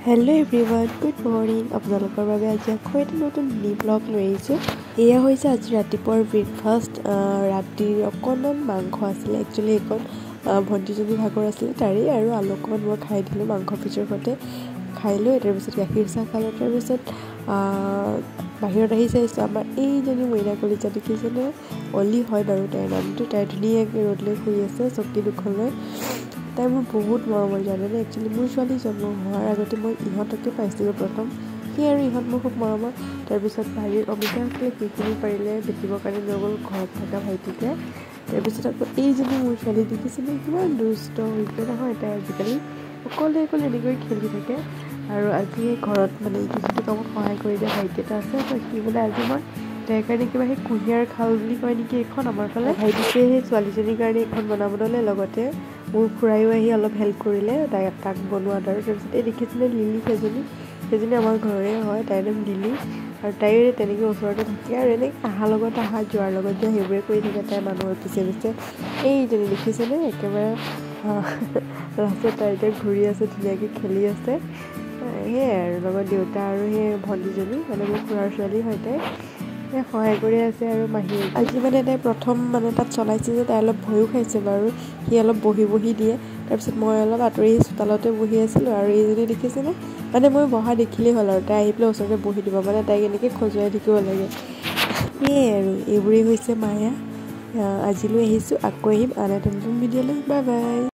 Hello everyone, good morning. আপোনালোকৰ বাবে আজি আকৌ এটা নতুন মিনি ব্লগ লৈ আহিছোঁ। এয়া হৈছে আজি ৰাতিপুৱাৰ ব্ৰেকফাষ্ট। ৰাতিৰ অকণমান মাংস আছিলে, একচুৱেলি এইকণ ভণ্টিজনী ভাগৰ আছিলে তাৰে, আৰু আলু অকণমান মই খাই দিলোঁ মাংস পিছৰ সৈতে খাই লৈ। তাৰপিছত গাখীৰ চাহ খালোঁ। তাৰপিছত বাহিৰত আহি চাইছোঁ আমাৰ এইজনী মইনা কলিজা দেখিছেনে, অলি হয় বাৰু তাইৰ নামটো। তাই ধুনীয়াকৈ ৰ'দ লৈ শুই আছে চকী দুখন লৈ। তাই মোৰ বহুত মৰমৰ জানেনে। একচুৱেলি মোৰ ছোৱালী জন্ম হোৱাৰ আগতে মই ইহঁতকে পাইছিলোঁ প্ৰথম, সি আৰু ইহঁত মোৰ খুব মৰমৰ। তাৰপিছত ভাইটিৰ অমিতা আছিলে, সেইখিনি পাৰিলে বেচিবৰ কাৰণে লৈ গ'ল ঘৰত থকা ভাইটিকে। তাৰপিছত আকৌ এইজনী মোৰ ছোৱালী দেখিছিলে কিমান দুষ্ট হৈছে নহয় তাই আজিকালি, অকলে এনেকৈ খেলি থাকে। আৰু আজি ঘৰত মানে ইটো সিটো কামত সহায় কৰি দিয়া ভাইটি এটা আছে, তো সি বোলে আজি মই তাইৰ কাৰণে কিবা সেই কুঁহিয়াৰ খাল বুলি কয় নেকি এইখন আমাৰ ফালে, ভাইটিকে সেই ছোৱালীজনীৰ কাৰণে এইখন বনাবলৈ লগতে মোৰ খুৰায়ো আহি অলপ হেল্প কৰিলে তাক বনোৱাত। আৰু তাৰপিছত এই দেখিছিলে লিলি, সেইজনী আমাৰ ঘৰৰে হয়, তাইৰ নাম লিলি। আৰু তাইও তেনেকৈ ওচৰতে থাকে আৰু এনেকৈ অহাৰ লগত অহা যোৱাৰ লগত যোৱা সেইবোৰে কৰি থাকে তাই মানুহৰ পিছে পিছে। এইজনী দেখিছেনে একেবাৰে লাষ্টত তাই এতিয়া ঘূৰি আছে, ধুনীয়াকৈ খেলি আছে। সেয়াই আৰু লগত দেউতা আৰু সেই ভণ্টিজনী মানে মোৰ খুৰাৰ ছোৱালী হয়, তাই সহায় কৰি আছে। আৰু মাহী আজি মানে তাই প্ৰথম মানে তাত চলাইছে যে তাই অলপ ভয়ো খাইছে বাৰু, সি অলপ বহি দিয়ে। তাৰপিছত মই অলপ আঁতৰি চোতালতে বহি আছিলোঁ। আৰু এইজনী দেখিছেনে, মানে মই বহা দেখিলেই হ'ল আৰু তাই আহি পেলাই ওচৰতে বহি দিব, মানে তাইক এনেকৈ খজুৱাই থাকিব লাগে। সেয়াই আৰু এইবোৰেই হৈছে মায়া। আজিলৈ আহিছোঁ, আকৌ আহিম আন এটা নতুন ভিডিঅ'লৈ। Bye bye.